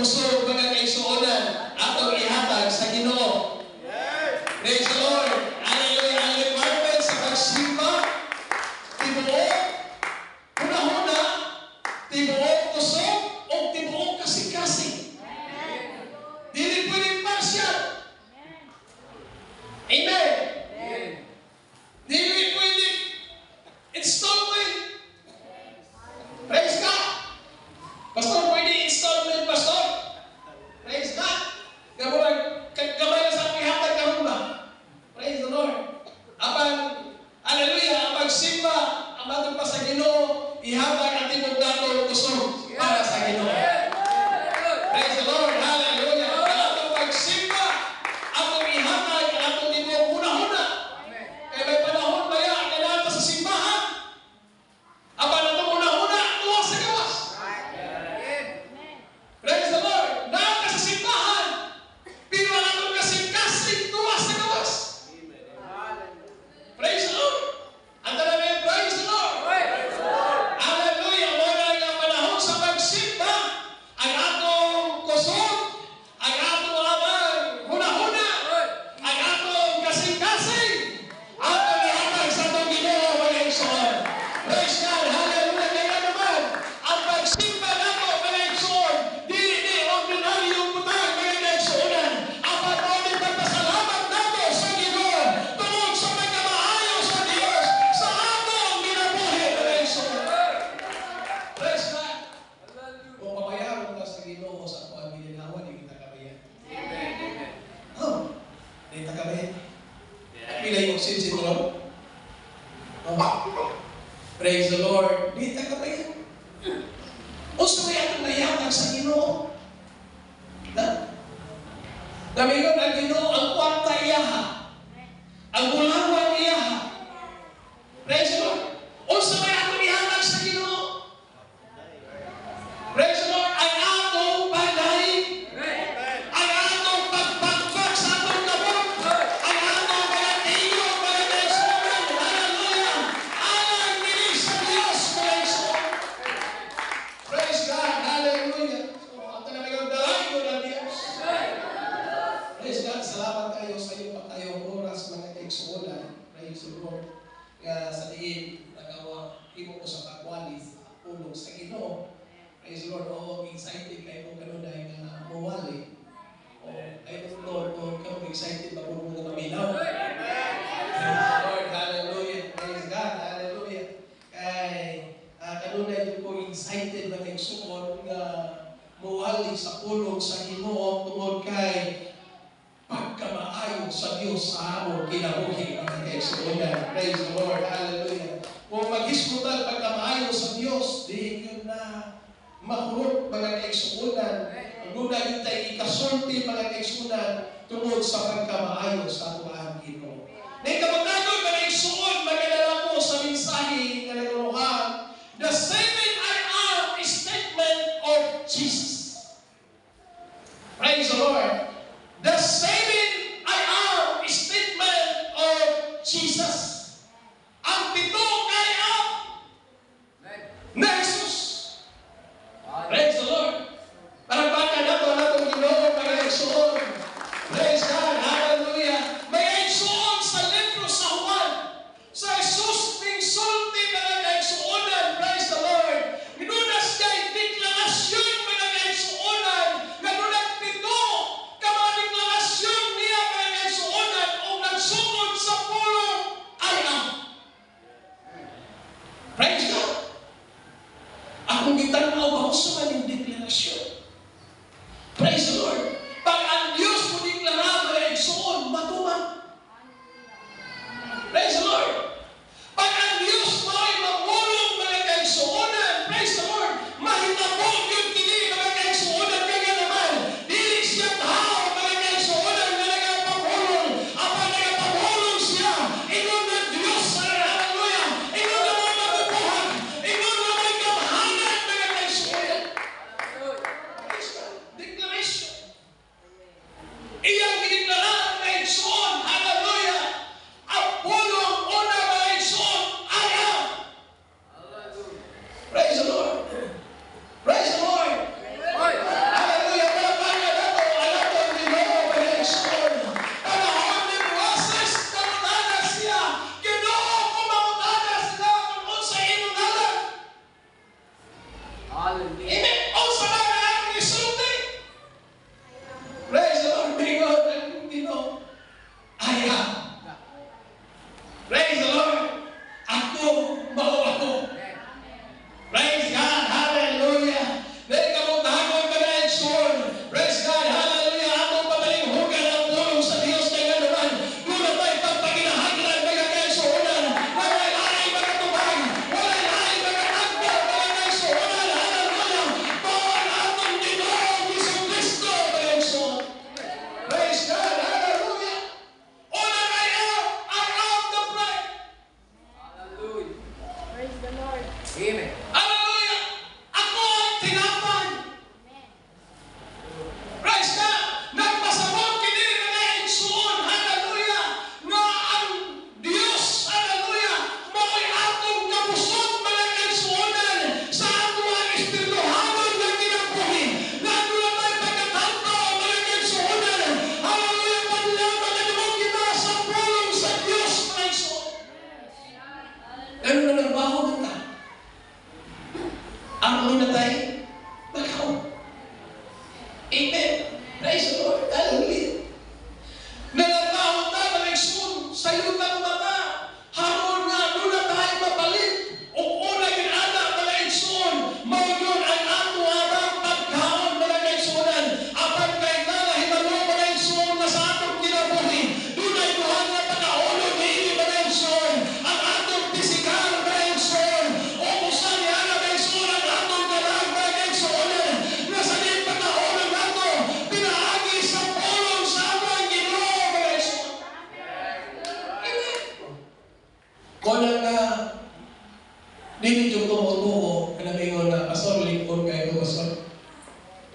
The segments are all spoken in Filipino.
kusog mga kaigsuonan atong ihatag sa Ginoo. Praise the Lord. Hallelujah. Ang requirement sa pagsimba, tibuok, huna-huna, tibuok kusog, o tibuok kasing-kasing. Dili pwedeng partial. Amen. Dili pwedeng installment. Praise God. Pastor, pwede installment, Pastor. Praise God. Gamay na sa akong ihatag karon ba? Praise the Lord. Abang, hallelujah, ang pagsimba, ang batong pa sa Ginoo, ihatag ang tibok dato kusog para sa Ginoo. Praise the Lord. Hallelujah. Ang atong pagsimba, atong ihatag ang atong tibok huna-huna. Kaya may panahon ba yan, kailangan sa simbahan. Abang atong huna-huna, tuwa sa gawas. Praise the Lord. Naka sa simbahan, pero ang atong kasing-kasing tuwa sa gawas. Praise the Lord. Ang talagang praise the Lord. Hallelujah. Wala nga panahon sa pagsimba, ang atong kusog, ang atong abang huna-huna, ang atong kasing-kasing, atong ihatag sa atong Ginoo mga igsoon. Praise God. Hallelujah. Kaya naman, ang pagsimba nato mga igsoon, di ordinary yung butang mga igsoonan. Ang patuloy pagpasalamat nato sa Ginoo tungod sa pagkamaayo sa Dios sa atong ginabuhi mga igsoon. Praise God. Kung pabayaan ka sa Ginoo sa ato ang gininawa, di kita kabayan. Di kita kabayan. Pilay yung sin Lord. Praise the Lord. Di kita kabayan. O sa may atong nayahatag sa Ginoo. Gamigon ang Ginoo ang kwarta iyaha. Ang bulawang iyaha. Praise the Lord. O sa may atong ihatag sa Ginoo. Praise the Lord. Ang atong pagdaig. Ang atong pagpagpag sa atong kabot. Ang atong pagdaigong mga kaigsuonan. Hallelujah. Alang nini sa Diyos mga igsoon. Praise God. Hallelujah. So, ang talagang dalay ko ng Diyos. Praise God. Salamat kayo sa iyo pa tayong oras mga kaigsuonan. Praise the Lord. Kaya sa diin, nagawa, imo ko sa pagwalis, ulong sa Ginoo. Praise the Lord. Oh, excited kayo kung gano'n dahil na mawali. Oh, I don't know kung kayo excited ba kung mga maminaw. Praise the Lord. Hallelujah. Praise God. Hallelujah. Kay, kanunay doon ko excited na nagsuon nga mawali sa ulong sa Ginoo tungod kay pagkamaayo sa Diyos sa among kinabuhi ang kaigsuonan. Praise the Lord. Hallelujah. Kung mag-iskutan pagkamaayo sa Diyos, di yun na makurot mga kaigsuonan. Ang guna yun tayo ikasulti mga kaigsuonan tungod sa pagkamaayo sa ating Ginoo. Nagkamagdagon mga kaigsuon, magdala ko sa mensahe nga naguluhan, the 7 I am statement of Jesus. Praise the Lord. The 7 I am statement of Jesus. Ang pito kay am na Jesus. Praise the Lord. Parampakan nato ang atong Ginoo mga igsoon. Praise God. Hallelujah. May igsoon sa libro sa Juan. Sa Jesus ning sulti mga igsoonan. Praise the Lord. Minunas kay deklarasyon mga igsoonan. Nga nunang pito ka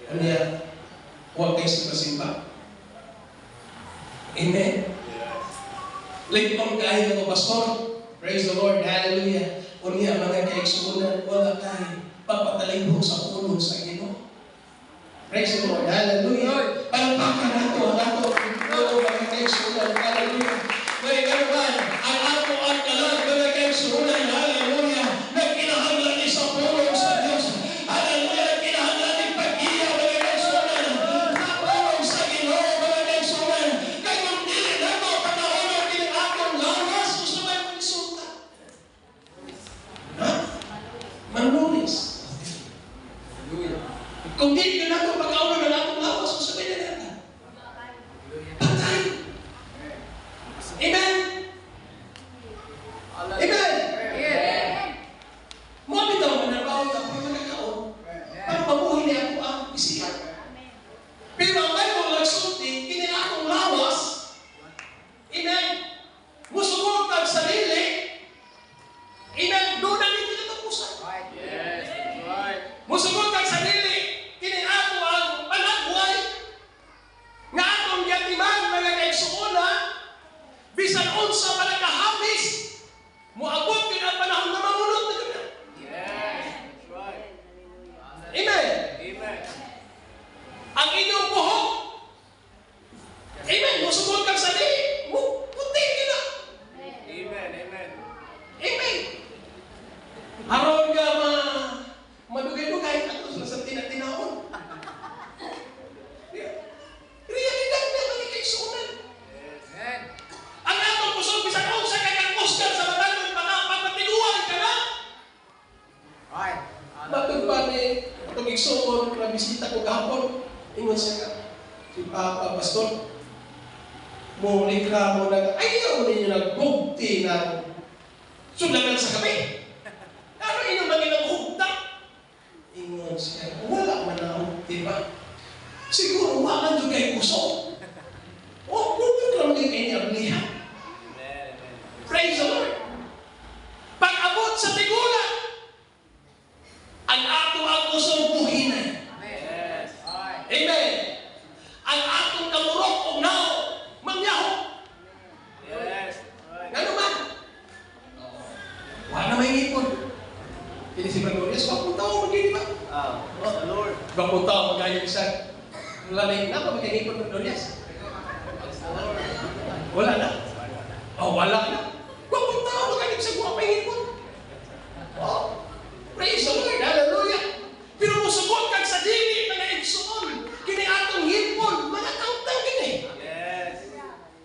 Kanya, huwag kayo simba-simba. Amen? Lingkong kayo ng pastor. Praise the Lord. Hallelujah. Kunya, mga kaigsuunan, wala kayo papatalibo sa puno sa Ginoo. Praise the Lord. Hallelujah. Palampakan nato, mga kaigsuunan. Hallelujah. May gano'n, ang ato ang kalag, mga kaigsuunan. Hallelujah. Nagkinahanglan ni sa puno sa Diyos. Hallelujah. Kinahanglan ni pag-iya, mga kaigsuunan. Sa puno sa Ginoo, mga kaigsuunan. Kayong dili na ito, panahon ng atong lawas, gusto may magsulta. Ha? Manulis. Kung di ka na ito, pag-auna na atong lawas, gusto may nalala. Patay. Amen? Amen? Mga bitaw, manabawag ako ng mga kaon. Para mabuhin niya ako ang isipan. Pero ang Bible nagsulti, kini akong lawas. Amen? Musugod kang sarili. Amen? Doon na hindi natapusan. Musugod kang sarili. Kini ako ang panagway. Nga atong yatiman, mga kaigsuuna, bisan unsa pa nagkahamis, muabot din ang panahon na mamunod na ganda. Amen? Ang inyong buhok, amen, musugod kang sarili, puti na. Amen. Aron ka madugay-dugay at sa tinatinahon. Realidad na mga kaigsuunan. Ang atong kusog bisan unsa kay kang Oscar sa madayon pagpatiguan ka na. Matod pa ni atong igsuon na bisita ko gahapon, ingon siya si Papa Pastor. Mo reklamo na ayaw ninyo nagbugti na sulagan sa gabi. Ano inyong mga hugta? Ingon siya, wala man na hugti ba? Siguro wala nyo kayo kusog. O, kung lang din kayo niya. Praise the Lord. Pag-abot sa tigulan, ang ato ang kusog buhinay. Amen. Ang atong kamurok o nao, mangyaho. Ano man? Wala na may ngipon. Hindi si Glorious, wapong tao magiging ba? Lord. Wapong tao magiging isa. Wala na yung napa, magiging ng Glorious. Wala na. Wala na. Wapong tao magiging sa guwapang ngipon. Praise the Lord. Hallelujah. Pero musugod kang sa dili, mga igsuon. Kini atong ngipon, mga tautang kini.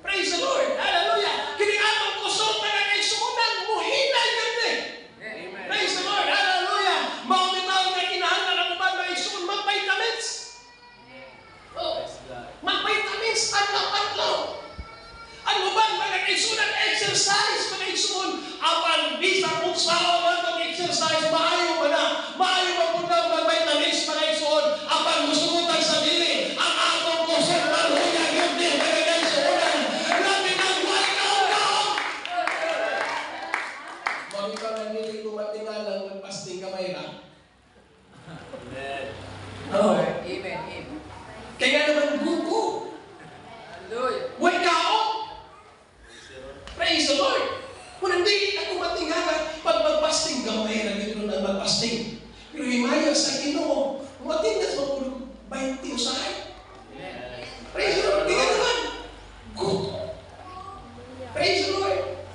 Praise the Lord. Hallelujah. Kini atong kusog, mga igsuonan, muhinay kami. Praise the Lord. Hallelujah. Maumitaw na kinahanglan ang uban na igsuon, mag-vitamins. Mag-vitamins at napatlaw. Ang uban, mga igsuonan, exercise, mga igsuon. Apan, bisa kung sao man itong exercise, maayo ba na? Maayo ba kung mag-vitamins, mga igsuon? Apan, musugutan sa dili. Ang atong kusog, maluya, yun din, mga igsuonan. Labi ng wakaw-kaw. Mamita na nili kumatingalang mag-pasting kamay na. Amen. Kaya naman gugo. Huwag kao. Praise the Lord. Kung hindi ako matingala, pag mag-pasting, gamay na dito na mag-pasting. Pero himaya sa Ginoo, matingas mo kung 20 usahay. Praise the Lord. Kaya naman, gugo. Praise the Lord.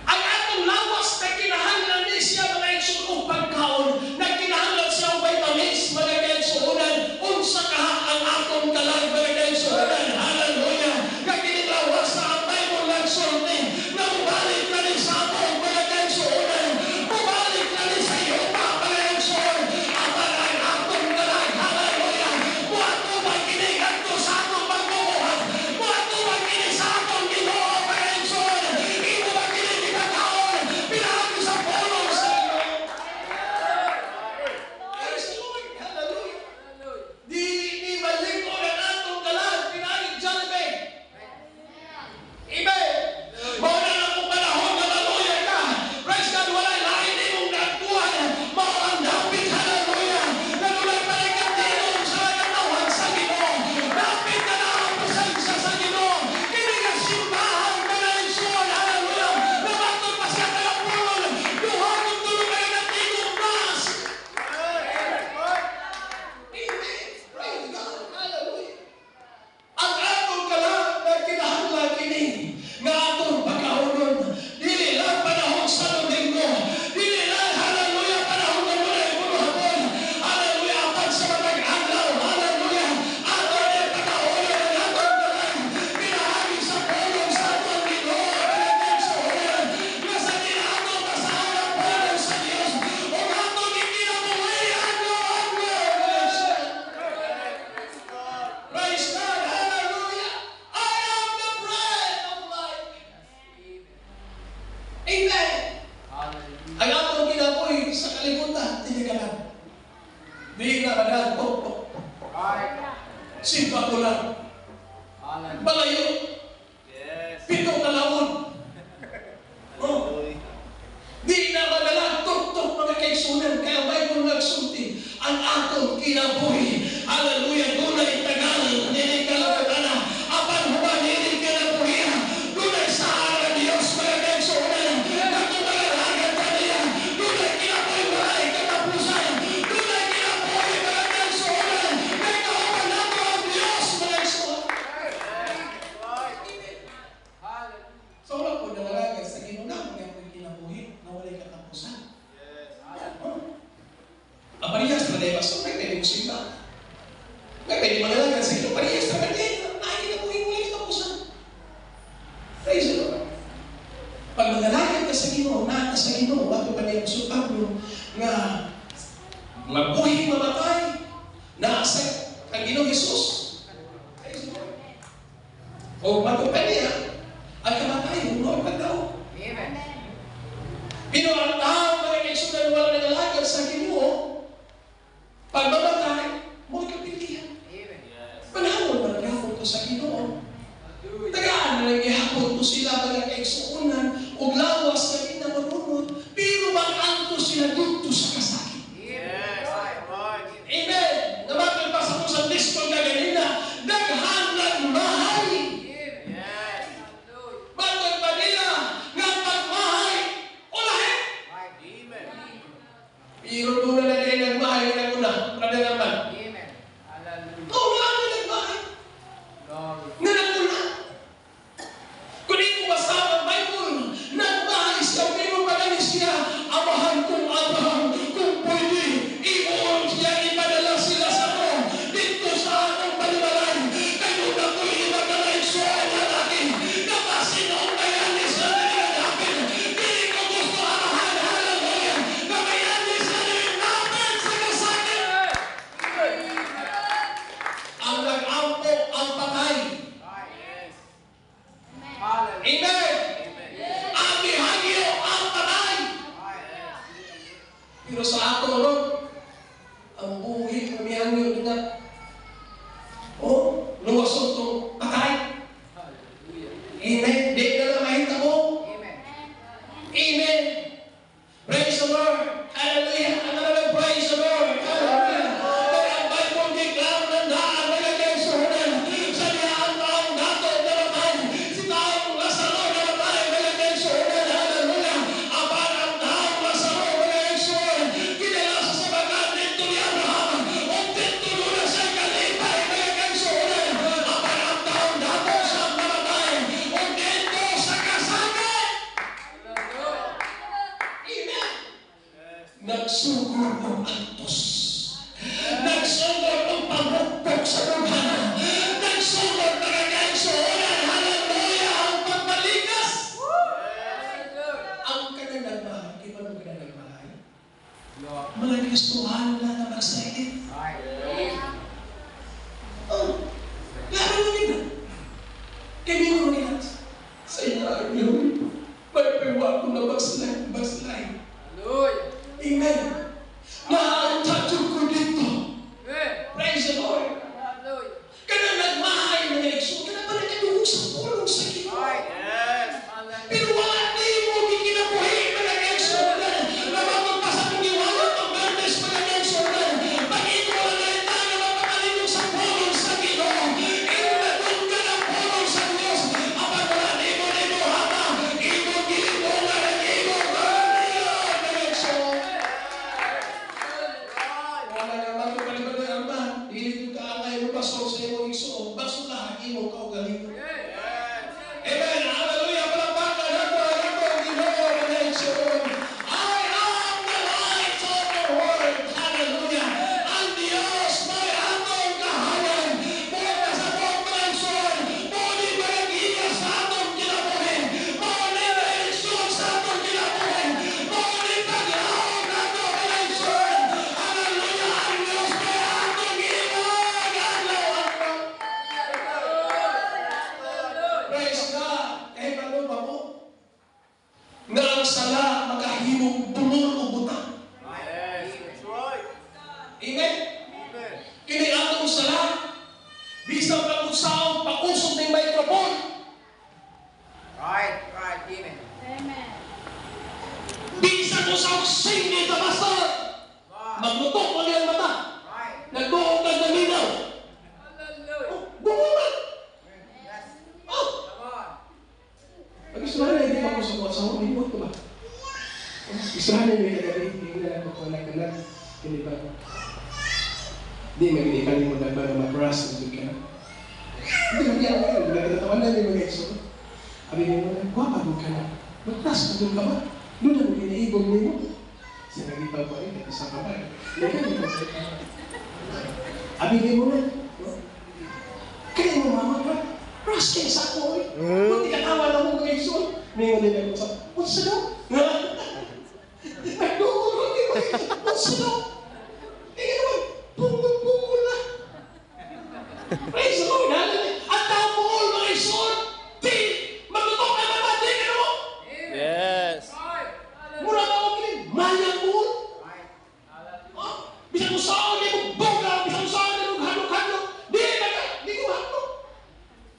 Ang atong lawas na kinahanglan ni siya mga igsuon pagkaon, na kinahanglan siya ang vitamins, mga kaigsuonan, unsa kaha ang atong kalag, mga Simpa ko lang. Hallelujah. Malayo. Yes. 7 na laon. Oh. Di na madalang tuk-tuk mga kaigsunan. Kaya Bible nagsulti. Ang atong kinabuhi. Hallelujah. Dunay tagal. Nini kalabana. Apan human nini kinabuhi. Dunay sa araw Diyos mga kaigsunan. Nagkumalahagan ka niya. Dunay kinabuhi maray katapusan. Dunay kinabuhi mga kaigsunan. May kaupan nato ang Diyos mga kaigsunan. So wala po nalagay sa ginuna. Mga ako'y kinabuhi. Na walay katapusan. Ang parehas na dahil pastor, may pwede mo simba. May pwede manalagan sa ito, parehas na dahil nakikita mo yung ulit kapusan. Praise the Lord. Pag manalagan ka sa Ginoo, na sa Ginoo, bago pa niya sa Pablo, nga mabuhi mamatay, naasa ang Ginoo Jesus. Praise the Lord. O bago pa niya, ang kamatay, huwag pagkao. Amen. Pero ang tao, mga kaisunan, wala nangalagan sa Ginoo, pag mamatay, mo kapilihan. Amen. Panahon na naghapon ko sa Ginoo. Tagaan na naghapon ko sila mga kaigsuunan o lawas na inamanunod, pero mag-anto sila dito sa kasakit. Yes. Amen! Namatay pa sa kusang disko na ganina, daghan ng mahay. Yes. Matay pa nila nga pagmahay o lahat. Amen. Pero doon na din nagmahay na una, kada naman. Amen. Hallelujah. Oo, ano nagmahay? Glory. Na naguna. Kung di mo basta ang Bible, nagmahay siya, pero magaling siya, amahan kong Abraham, kung pwede, iuon siya, ipadala sila sa ko, dito sa atong palimalay, kayo na ko'y ipadalay siya ang lalaki, napasinaw kayanin sa lalaki, hindi ko gusto amahan, hallelujah, na kayanin sa natin sa kasakit. Ang nag-ampo ang patay. Yes. Hallelujah. Amen. Ang bihagyo ang patay. Pero sa ato, Lord, ang buhi, ang bihagyo na, luwasot itong patay. Hallelujah. Amen. Di na lang mahita mo. Amen. Amen. Praise the Lord. Hallelujah. Ano naman praise the Lord. Hallelujah. Kaya ang Bible declare na daan mga kaisunan. Sa diyaan taong dato namatay. Si taong Lazaro namatay mga kaisunan. Hallelujah. Apan ang taong Lazaro mga kaisunan. Kinala sa sabagan dito ni Abraham. O dito na siya kalipay mga kaisunan. Apan ang taong dato siya namatay. O dito sa kasakit. Hallelujah. Amen. Nagsugod ang antos. Nagsugod ang pamukpok sa lugana. Nagsugod na kakaisunan. Hallelujah! Ang pagbalikas. Ang kanang nagmahal. Kaya paano kanang nagmahal? Lord. Mga Kristohan na na magsalit. Amen. Oh, lalo mo nila. Kaya hindi mo nila. Sa inyo, may pewa ko na magslay. Hallelujah. Amen. Naantatog ko dito. Amen. Praise the Lord. Hallelujah. Kana nagmahay ng eleksyon, kana pa nagkaduhog sa pulong sa Ginoo. Yes. Hallelujah. Pero wala di mo gikinabuhi mga eleksyon. Namamag pa sa mong iwanan ng Bernes mga eleksyon. Pag-ito lang na ita na mapakalimog sa pulong sa Ginoo. Inunadun ka ng pulong sa Diyos. Apan wala di mo hama. Imo na ng imo. Mga eleksyon. Wala naman ko palibad ng ama. Dili ko kaangay mo pastor sa imo igsuon. Baso lahat imo kaugalingon. Amen. Hallelujah. Palakpakan ako ang Ginoo mga igsuon. I am the light of the world. Hallelujah. Ang Diyos may atong kahayan. Muna sa buong mga igsuon. Muli magagiya sa atong kinabuhin. Muli direksyon sa atong kinabuhin. Muli paglaon na atong mga igsuon. Hallelujah. Ang Diyos may atong ginagalaw. Bisang pag-usaw, pag-usok ng microphone. Right. Amen. Amen. Bisang usaw, singit na pastor. Maglutok mo niyang mata. Right. Nagbuhog ka ng minaw. Hallelujah. Bumungan. Yes. Oh! Come on. Pag-isurahan na hindi ka po sa asawa, may buhat ko ba? Isurahan na may kagabi, hindi na ako kanak-kanak. Hindi ba? Hindi, mag-inikali mo na ba na matras na ka na? Hindi, mag-iyan mo yun. Nagtatawan na yung mga iso. Sabi niyo mo, guwapa mo ka na. Matras na doon ka ba? Doon na mo ginaibog niyo. Siya nagitaw pa rin, isa ka ba? Hindi ka sa ikaw. Sabi niyo mo na, kaya mo mama ka, ras kayo sa ako eh. Kung di katawa na mo mga iso, may mga nila mo sa, what's the dog? Nagdugulong niyo mga iso, what's the dog? Tingnan naman, pungol na. Praise the Lord, hallelujah. At tapos mga iso, di, maglutok na naman, di ka mo. Yes. Right. Mura ka ako kilin, mayang mo. Right. Oh, bisa ko saan niya mong boga, bisa ko saan niya mong hanok-hanok. Di ko hanok.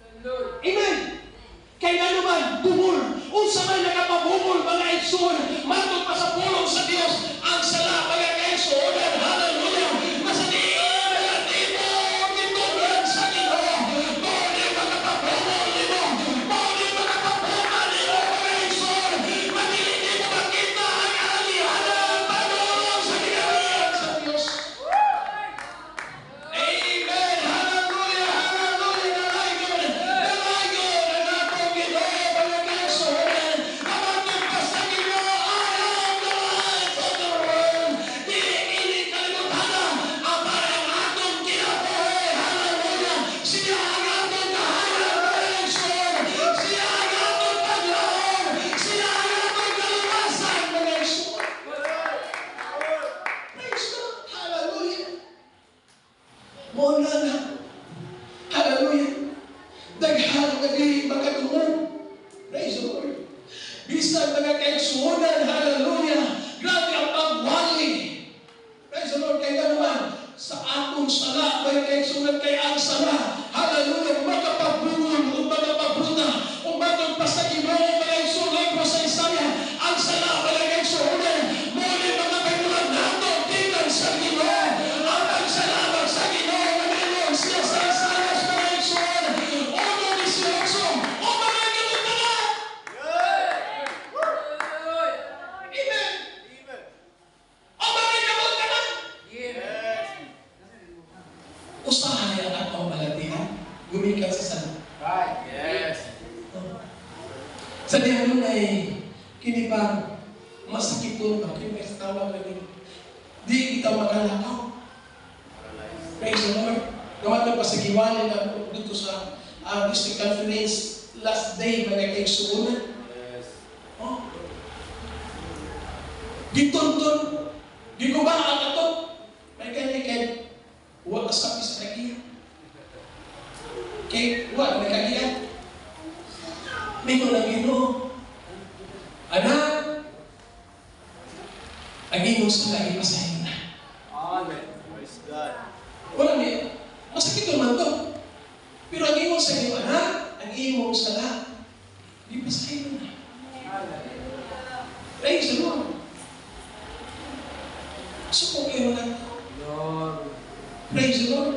Hallelujah. Amen. Kaya naman, bumul. Unsa may nakapabumul, mga igsoon, matod pa sa pulong sa Diyos, ang sala, mga kaigsoon, hallelujah. Masaniin, mga timo, gitugan sa Ginoo. Muli makapabumul nimo, muli makapabumul nimo, mga igsoon. Matili mo makita ang alihanan, Panginoon, sa kinalihan sa Diyos. Amen. Hallelujah. Hallelujah. Dalaygod. Dalaygod ang atong Ginoo, mga kaigsoon. Amatong pa sa Ginoo, I am the light of the world. Dili kalimutan ang parang atong kinabuhi. Hallelujah. Siya ang atong kahayan, mga kaigsoon. Siya ang atong paglaom. Siya ang atong kaluwasan, mga kaigsoon. Praise God. Hallelujah. Muna na. Hallelujah. Daghang naging magkatuman. Praise the Lord. Bisag mga kaigsuonan. Hallelujah. Grabe ang pagwali. Praise the Lord. Kaya naman, sa atong sala, mga kaigsuonan kay ang sala. Hallelujah. Magkapabungol, o magkapabruta, o magkapasagino, mga kaigsuonan, sa Isaya. Ang sala, mga kaigsuonan. Muli mga kaigulan nato, tinan sa Ginoo. Ang pagsalamat sa Ginoo, Panginoon, siya sa Isaya, mga kaigsuonan. Uno ni Siyoso, o mga kaigulan. Hallelujah. Amen. O mga kaigulan. Yes. Usahay ang atong balatihan. Gumikan sa sala. Right. Yes. Sa diyan ay kinibang masakit doon ba? Kaya may tawag na rin. Di kita makalakaw. Praise the Lord. Gamatang pa sa giwali na dito sa district conference last day, mga kaigsuunan. Oh. Gituntun. Gigubaan ka to. May kanya huwag kasabi sa kagiyan. Kay huwag may kagiyan. May ko na Ginoo. Anak, ang imong sala ipasahin na. Amen. Praise God. Wala niya. Masakit naman to. Pero ang imong sa iyo, anak, ang imong sala ipasahin na. Praise the Lord. So kung kayo na Lord. praise the Lord.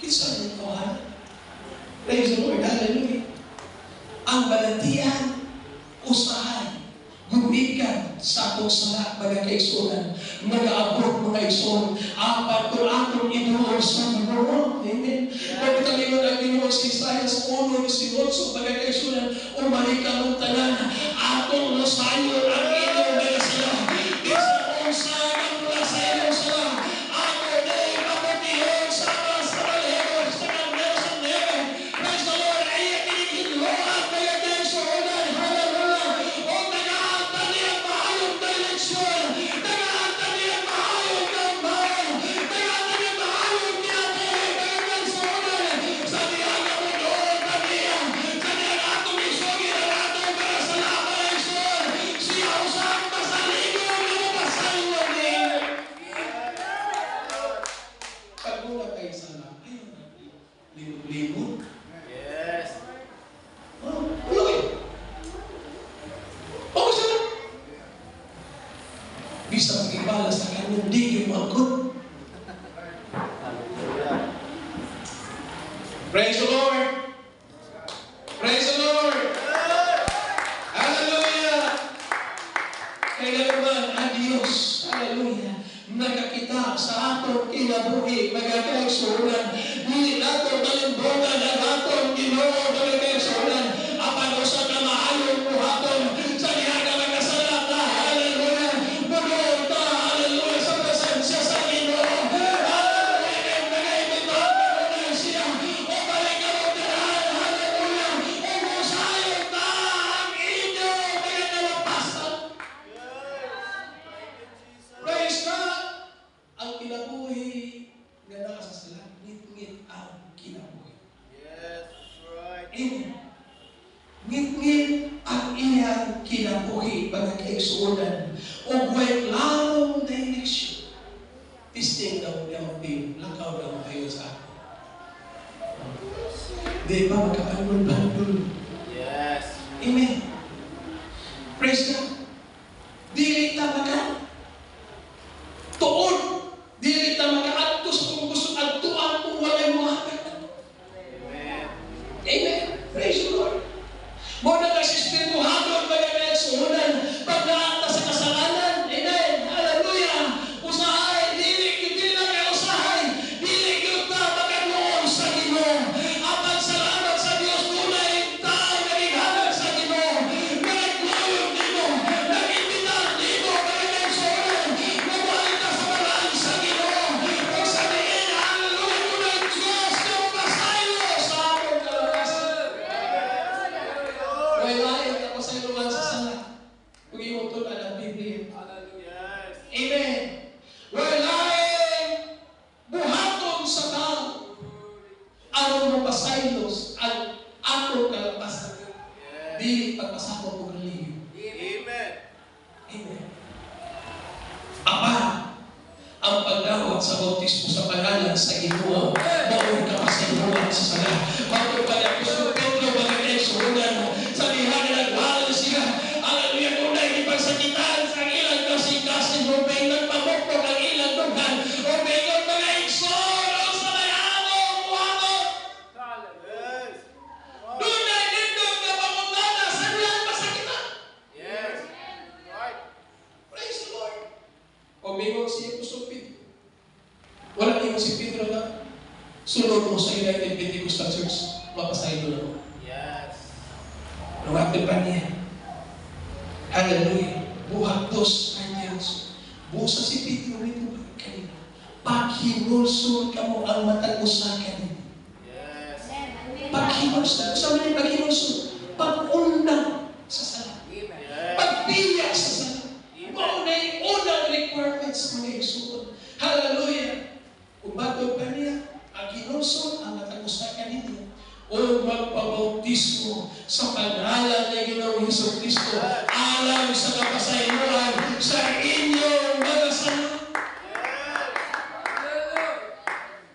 Kinsa niyo kawahan. Praise the Lord. Hallelujah. Ang balatian, usahan, gumikan sa atong sala, mga kaigsuonan, nag-aabot mga kaigsuonan, apat kung atong inuol sa Ginoo. Amen. Pagkalingon ang Ginoo sa Isaiah 1:18, mga kaigsuonan, umarika mong tanan, atong nasayon ang inyong mga sala. Isang unsa ng mula sa inyong sala, ako din kapatihon sa mga sa balihon, sa kanil sa nebe. Praise the Lord. Ayan kinikinuhan kaya kaigsuonan. Hallelujah. O nag-aanta niya mahayong direksyon. Nag-aanta niya mahayong gambay. Nag-aanta niya mahayong kinabuhi. Kaya kaigsuonan. Sa diyan na mo doon kaniya. Sa diyan atong isugin ang atong karasalaman. Siya limon. Yes. Uloy. O siya. Bisa mag-ibala sa kanyang di yung magkot. Praise the Lord. Praise the Lord. Hallelujah. Kaya naman, ang Diyos, hallelujah, nakakita sa atong kinabuhi, magkakaigsunan, hindi nato malimbungan ang atong Ginoo, magkakaigsunan, apan usa ka maayong buhaton sa diha ka magkasalat na, hallelujah, bugon ta, hallelujah, sa presensya sa Ginoo, hallelujah, nag-imbitahan ka rin siya, o balik ka mo dirahan, hallelujah, o musayon ta ang inyong mga kalapasan. Praise God! Ang kinabuhi nga nasa sila, ngit-ngit ang kinabuhi. Yes, right. Amen. Ngit-ngit ang iyang kinabuhi, mga kaigsuunan, o huwag lalong direksyon. Tisting daw niya kayo, lakaw daw kayo sa akin. Di ba magkakandul-bandul? Yes. Amen. Praise God. Dili ta maka tuon. Dili ta maka-adtos kung gusto adtuan kung walay muhakat. Amen. Amen. Praise the Lord. Mo na kasi espirituhadon ba yung nagsuhunan pag naata sa kasalanan. Amen. Hallelujah. Usahay. Dili na kayo usahay. Dili yun ta maganoon sa Ginoo. Apan salamat sa Diyos tunay tayo nagighanag sa Ginoo. Nagloyog Ginoo. Nag-imbitar Ginoo. Nagsuhunan. Mabuhay ka sa balaan sa Ginoo. Kung sabihin, hallelujah, tunay Diyos yung pasaylo sa among kalakasan. May lain na pasayloan sa sala. Kung iutot ang Biblia. Yes. Amen. Walay buhaton sa tao aron mapasaylos ang ato kalapasan. Yes. Dili pagpasako ko relihiyo. Amen. Amen. Apa ang pagdawat sa bautismo sa pangalan sa Ginoo mao ka pasayloan sa sala. Mao pa na Apostol Pedro magkaigsunan sa diha nga nagwala siya. Hallelujah, kung na'y ipagsakitan sa ilang kasing-kasing o may nagpamukpok ang ilang dugan o may mga igsoon sa mayamong buhaton. Yes. Doon na'y nindog na pangutana sa ilang kasakitan. Yes. Right. Praise the Lord. O mingon si Apostol Pedro. Wala mingon si Pedro na sunod mo sa United Pentecostal Church. Mapasaylo na mo. Yes. Lumapit pa niya. Hallelujah. Buhatos ang Diyos. Busa si Pedro nito kanina. Paghinulsol ka mo ang matag usa kanina. Yes. Paghinulsol. Sabi niya paghinulsol. Pag-undang sa sala. Yes. Pagbiya sa sala. Mao na yung unang requirements mga igsuon. Hallelujah. Kung bato pa niya, ang hinulsol ang matag usa kanina. O magpabautismo sa pangalan ni Ginoong Hesukristo alang sa kapasayloan sa inyong mga sala.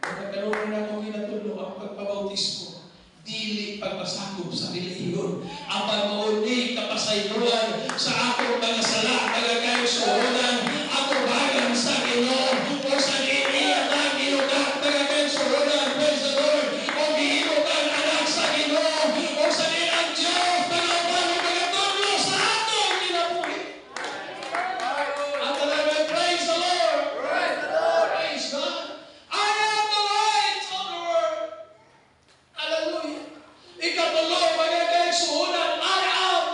Nagkaroon na akong ginatulo ang pagpabautismo. Dili pagpasakop sa relihiyon. Ang pag-mauni kapasayloan sa akong mga sala, mga kaigsuonan, ako bagan sa Ginoo o sa iniya na ginugat, mga kaigsuonan, praise the Lord, o gihinugan anak sa Ginoo o sa nilang Diyos, mga tulo sa atong kinabuhi. Ang talagang praise the Lord. Praise God. I am the light of the world. Hallelujah. Ikatulo, mga kaigsuonan, I am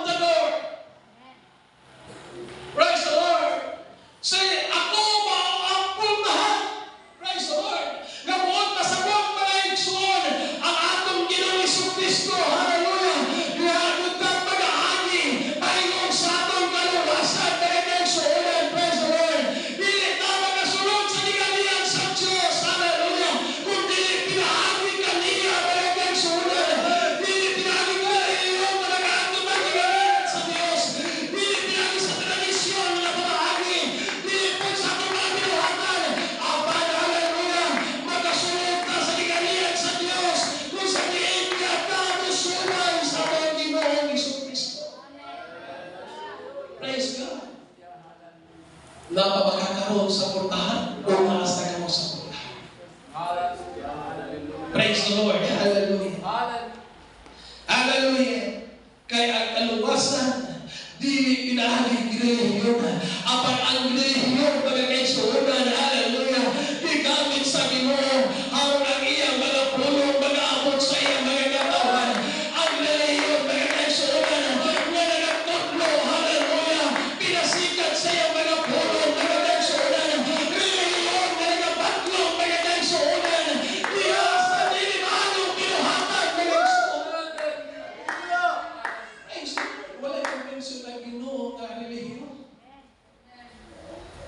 ako sa portahan o maasta ka mo sa portahan. Praise the Lord. Hallelujah. Hallelujah. Kaya ang kaluwasan, dili pinahaling relihiyon. Apan ang relihiyon, pagkakaisunan, hallelujah, igamit sa Ginoo, harong ang iyang mga pulong, mga abot sa iyang mga katawan. Ang relihiyon, pagkakaisunan, nga nagtutlo, hallelujah, pinasikat sa iyang mga pulong, pagkakaisunan. Relihiyon, nga nagabatlong, pagkakaisunan. Diya sa dilimanong kinuhatag, pagkakaisunan. Wala yung mention ng Ginoo nga relihiyon.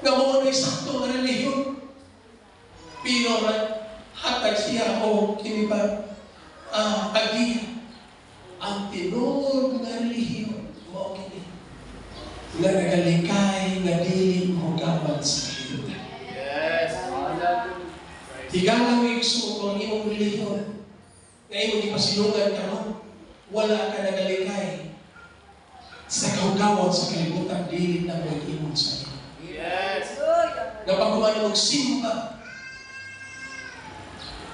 Nga mo na isakto nga relihiyon. Pero hatag siya o kiniba agi ang tinuod nga relihiyon mo kini nga nagalikay nga dili mo gaman sa kalibutan. Yes. Tigalang igsuon ang imong relihiyon nga imong ipasilungan karon, wala ka nagalikay sa kawkawan sa kalibutan, dili na mo imong sa iyo. Yes. Nga pagkuman mong simba,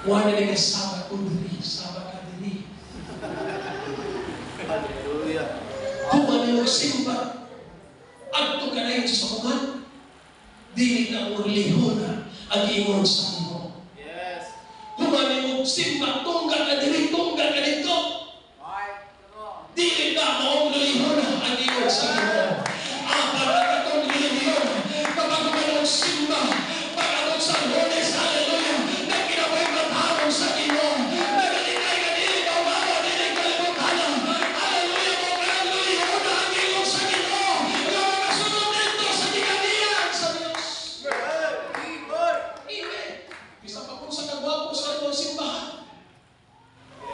wala na kasama ko diri, sama ka diri. Hallelujah. Kuman mong simba, adto ka na yun sa sakuhan, dili na mo relihon ang ingon sa imo. Yes. Kuman mong simba, tunggal ka diri, tunggal ka dito. Dili na mo relihon ang ingon sa imo. Para katong relihon, kapag kuman mong simba, pag-abot sa Lunes, hallelujah, na kinaway matahong sa imo, nagalikay ka dili ka umama, dili ka libutan, hallelujah, mo kang relihon ang ingon sa imo, nga makasunod dito sa ginganian sa Diyos. Amen. Bisa pa kung sa kagwapo sa itong simbahan.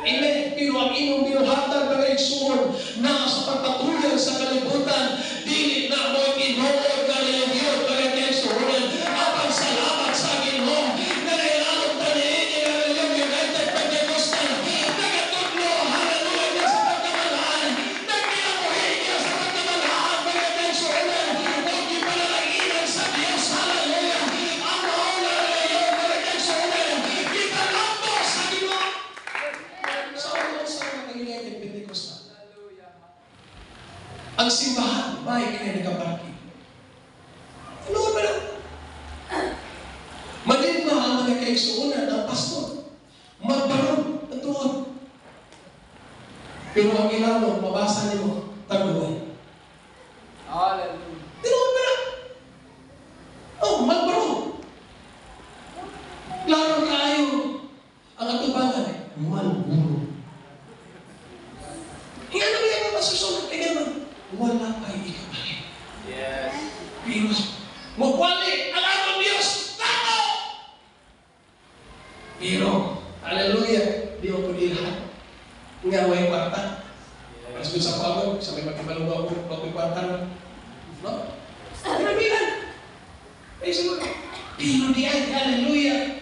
Amen. Pero ang inyong binuhatan mga igsuon na sa pagpatuloy sa kalibutan, dili na mo inuod na relihiyon mga igsuon. Apang salamat sa Ginoo na nailalong tanihin ng relihiyon United Pentecostal. Nagatudlo, hallelujah, niya sa pagkamalaan. Nagkinamuhin niya sa pagkamalaan mga igsuon. Huwag ipanalaginan sa Diyos, hallelujah. Ang mahal na relihiyon mga igsuon. Ipanambo sa Ginoo. Sa ulo sa mga United Pentecostal. Ang simbahan, may kaya nagkaparki. Ano ba na? Madin ba ang mga kaigsuunan ng pastor? Magbaron ang tuon. Pero ang ilalong, mabasa niyo, taguan. Hallelujah. Tinuon ba na? Oh, magbaron. Klaro kayo ang atubangan. Malburo. Ano ba yung masusunod kay naman? Wala kayo ikapalit. Yes. Pero magwali ang atong Diyos. Tako! Pero, hallelujah, di mo pwede nga may kwarta. Mas doon sa pagod, sa may magkibalong ako, may kwarta. No? Maramihan. Ay, siguro. Pero di ay, hallelujah.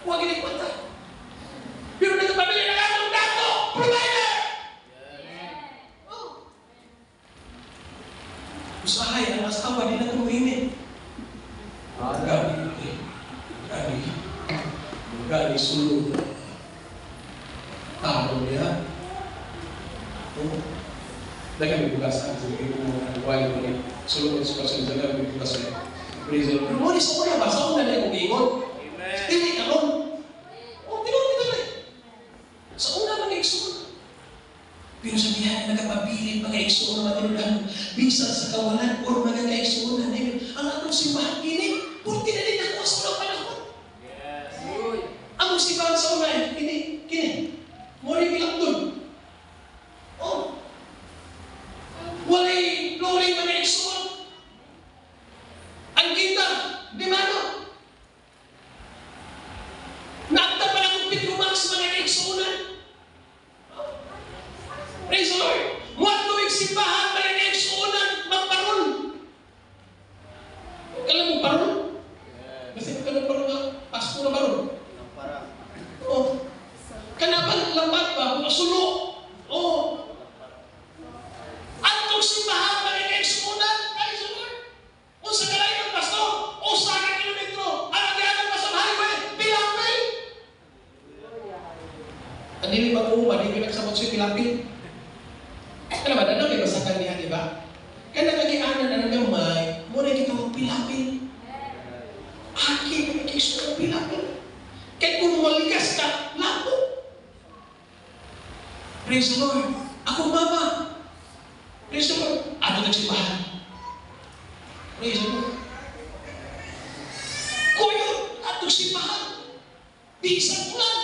Huwag ini kwarta. Pero nagpapili ng atong dato, provider! Usahay ang asawa nila tumuhimik. Gani sulod. Tao niya. Dagan bugasan sa mga wala mo ni sulod sa pasundan ng bugasan. Praise the Lord. Mo ni sa una ba sa una na kong ingon. Amen. Dili karon. Oh, tinuod kita na. Sa una man igsuon. Pero sa diha nagapabilin mga igsuon na matinudan bisan sa kawalan o mga kaigsuonan namin ang atong simbahan kini purti na din ako sa unang panahon. Yes. Ang simbahan sa una kini mo rin bilang dun. Oh. Walay flooring mga igsuon. Ang kita, di mano? Nakta pa lang ang Petromax mga kaigsuonan. Praise the Lord. Muat tuwing simbahan mga kaigsuonan magparon. Kailan mo paron? Kasi ka nagparon nga, pasko na paron. Oh. Kanaban lambat ba? Masulo. Oh. Antong simbahan mga kaigsuonan. Praise the Lord. Kung sa kalay ng pastor, o Ang dili mag-uuma, di pinagsabot siya pilapil. Ano ba, ano may masakan niya, di ba? Kaya nakagianan na ng gamay, muna kita magpilapil. Akin na mag-extra ng pilapil. Kaya kung maligas ka, lapo. Praise the Lord. Ako mama. Praise the Lord. Ato nagsimbahan. Praise the Lord. Kuya, ato simbahan. Bisan lang.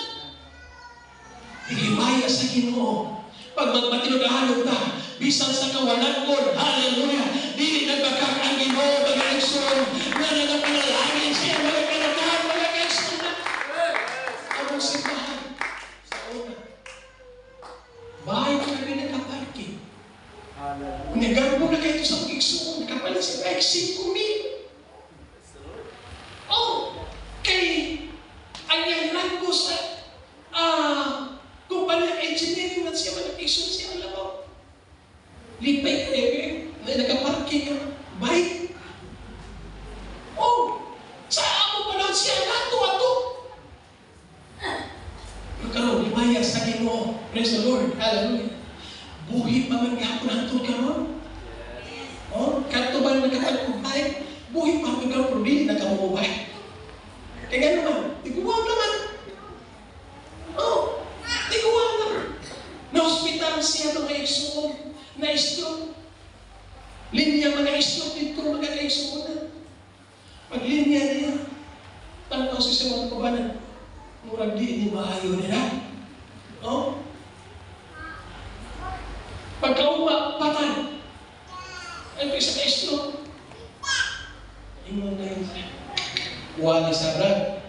Hihimaya sa Ginoo. Pag magmatinugahan ta, bisan sa kawalangon, hallelujah, dili nagbakak ang Ginoo, mag-aksyon, na nagapanalangin siya, mga kalagahan, mga kaisyon na. Ang simbahan sa una. Bahay na kami nakaparking. Nagarbo na kayo sa pag-iksoon, nakapalit sa bike, 5,000. Oh, kay ang yung rango sa kumpanya engineering at siya mag-iksoon siya, alam mo. Lipay na nakaparking yung bike. Oh, sa ako pa lang siya, ato. Karon, limaya sa Ginoo. Praise the Lord. Hallelujah. Buhi pa man gahapon hantod karon. Oh, kadto ba nagkapag-ubay? Buhi pa man karon, pero dili nagkamubay. Kaya gano'n man, tiguwag naman. Oh, tiguwag naman. Na-hospital siya ng mga iksuon, na-stroke. Linya mga stroke dito, mga kaiksuonan. Pag-linya niya, tanaw siya sa mga kabanan. Murag di ni maayo nila. Oh? Pagkauma, patay. Ay, isa ka stroke. Ingon na yun. Wala sa rag.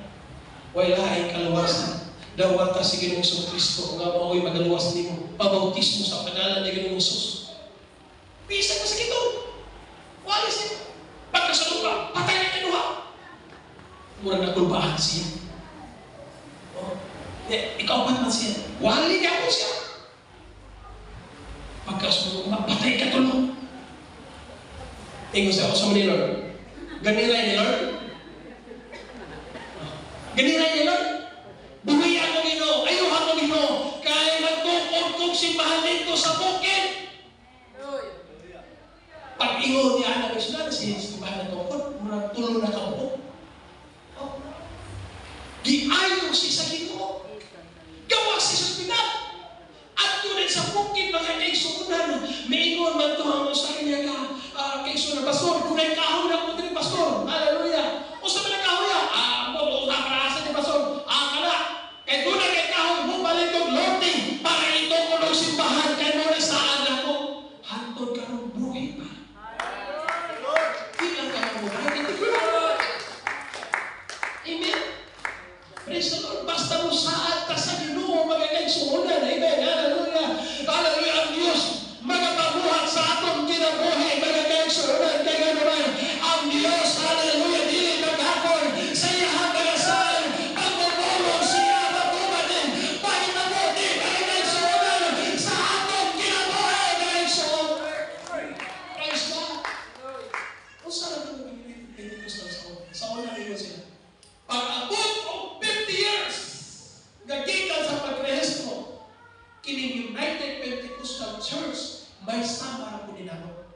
Wala ay kaluwasan. Dawata si Ginoong Kristo nga mao'y magaluwas nimo. Pabautismo sa pangalan ni Ginoong Jesus. Bisa ka sa kito. Wala siya. Pagkasalupa, patay na kinuha. Murag nakulbaan siya. Oh, ikaw pa naman siya. Wali ka po siya. Pagkasalupa, patay ka tulong. Ingo siya ako sa mga ni Lord. Ganiray ni Lord. Ganiray ni Lord. Buhay ako Ginoo, ayaw ako Ginoo, kaya magtukod kong simbahan dito sa bukid. Pag ingon niya anak isla, siya simbahan na tukod, murag tulo na kabuo. Giayo siya sa Ginoo. Gawa siya sa ospital. At tunay sa bukid, mga kaigsuunan, may ingon man ito ang sa kanya kaigsuunan, pastor, kunay kahoy na po din, pastor. Hallelujah. O sa mga kahoy, naparasa ni pastor, kala. Kaya doon na kay kahoy mo balik kong loading para ito ko ng simbahan kaya mo na saan ako. Hantod ka ng buhay pa. Ilang ka ng buhay. Ito ko na. Amen. Praise the Lord. Basta mo saan ta sa Ginoo magagaigsuunan. Amen. Hallelujah. Hallelujah. Ang Diyos magapabuhat sa atong kinabuhi magagaigsuunan. Kaya naman ang Diyos, hallelujah, dili maghapon sa iyang bagasal. Pagmumulong siya pag-abot o 50 years nagikan sa pagrehistro kining United Pentecostal Church may sama na po ninamo.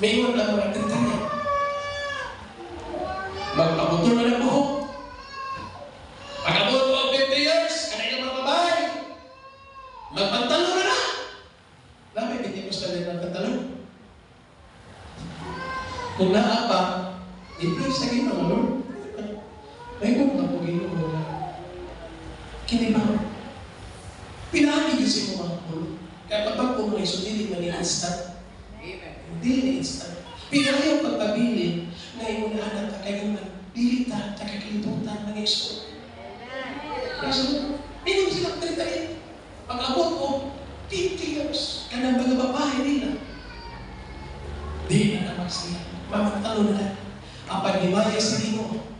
Mayroon na mga kriteriya. Mag-abot na ng buhok. Pag-abot o 50 years, kanay ng mga babae. Magpantalo na. Dami, Pentecostal din ng pantalo. Kung naapa, i-pray sa Ginoo, Lord. May kung na po Ginoo na kinibaw. Pinahagi kasi mo mga pulo. Kaya kapag po mga iso, hindi man instant. Hindi na instant. Pinahayaw pagpabilin na iyong anak na kayo man pilita, nakakalibutan ng iso. Kasi, hindi mo silang tritayin. Pag-abot ko, 50 years. Kanang mga babae nila. Di na naman siya. Mamantalo na. Ang pag-ibaya sa Ginoo.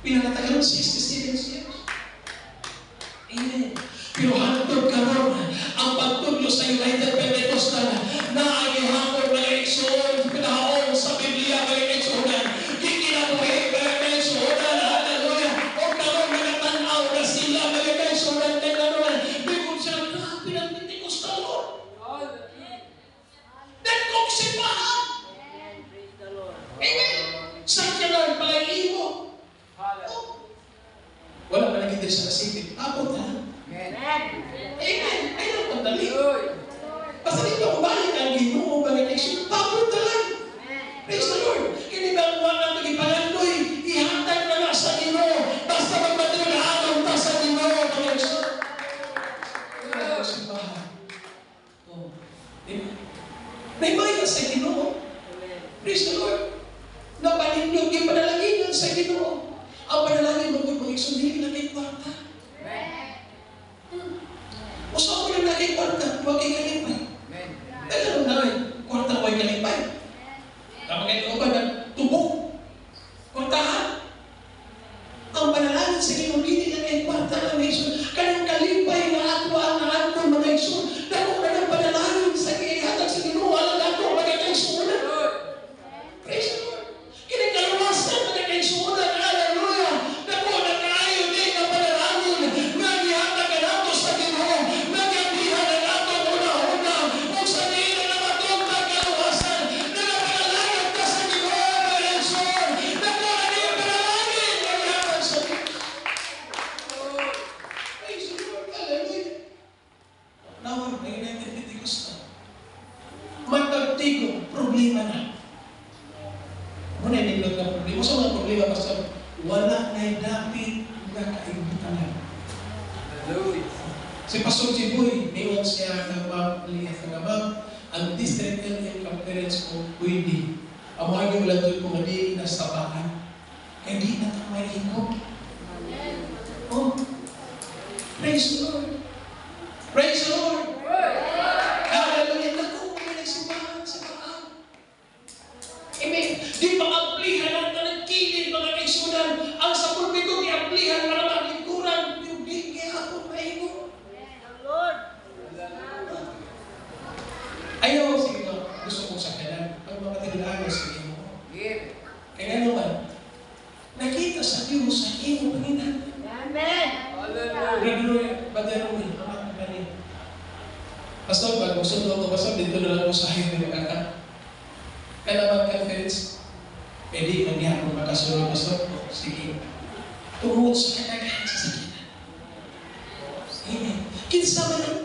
Pinakatagal 67 years. Amen. Pero hantod karon ang pagtudlo sa United Pentecostal na ang ihapon na eksoon pinahon sa Biblia mga eksonan. Kikinabuhi mga eksonan. Hallelujah. O karon mga tanaw na sila mga eksonan panalangin sa Ginoo. Praise the Lord. Napanindog yung panalangin sa Ginoo. Ang panalangin mo kung iksundili na kay kwarta. Usa ko na kay kwarta, huwag kay kalipay. Dahil na rin, kwarta huwag kalipay. Kapag ito ba na tubok? Kwartahan? Ang panalangin sa Ginoo, hindi na kay kwarta na may isun. Kanang kalipay na atwa na atwa mga isun. Dako na ng panalangin sa hatag sa Ginoo, alam na ito, magkakaisunan. Praise the Lord. Kinagkaluwasan, magkakaisunan. Hallelujah. Dako na kaayo din ang panalangin. Nagyatag ka nato sa Ginoo. Nagyabihan na nato una-una. Kung sa diin na namatong magkaluwasan, nagapanalangin ka sa Ginoo, mga isun. Dako na din ang panalangin. Nagyatag sa Ginoo. Praise the Lord. Hallelujah. Nawag na United Pentecostal. Magpagtigo, problema na. Muna yung nilog na problema. So mga problema, Pastor, wala na'y dapit na kaibutan na. Si Pastor Jiboy, niwan siya ng lihat ng ma'am, ang district LM conference ko, pwede. Ang mga wala doon kung hindi nasapakan. Kaya di na ito mahigop. Oh, praise the Lord. Praise the Lord. Hallelujah. Naku, may nagsimbahan sa paan. Amen. Di pa-amplihan ang talagkilid, mga kaisunan. Ang sa pulpito, di-amplihan para maglingkuran. Hindi kaya ako mahingo. Ayaw, sige mo. Gusto kong sakalan. Ang mga tinulaan, sige mo. Kaya naman, nakita sa Diyos sa iyo, Panginoon. Amen. Hallelujah. Badarumi, mga kapatid. Pastor, pag gusto ko, Pastor, dito na lang ko sa highway magkaka. Kailangan conference, pwede kang diyan kung makasunod, Pastor. Sige. Tungkol sa kanagahan sa sakitan. Amen. Kinsa man ang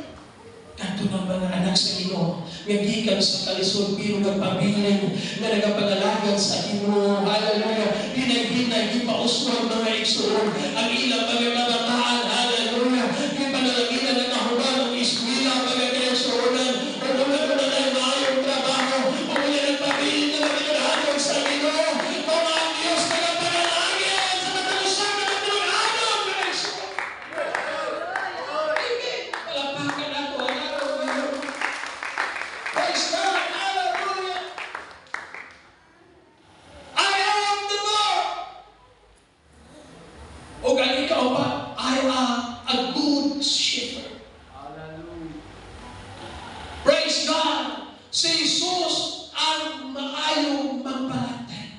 kanto ng mga anak sa Ginoo, nga gikan sa kalisod, pero nagpabilin, nga nagapangalagan sa Ginoo. Hallelujah. Hinay-hinay, gipauswan mga igsoon, ang ilang mga kabataan. Hallelujah. Gipanalaginan ng kahuban, ang iskwila, mga kaigsuonan, o wala ko na tayo maayong trabaho, o wala nagpabilin na nagpinahagod sa Ginoo. Mga ang Diyos nagapanalangin sa matalusan na nagpinahagod, mga igsoon. Amen. Palapakan nato ang araw ngayon. Praise God. Hallelujah. I am the Lord. O galing ikaw pa, I am a good shepherd. Praise God. Si Jesus ang maayong magpalantay.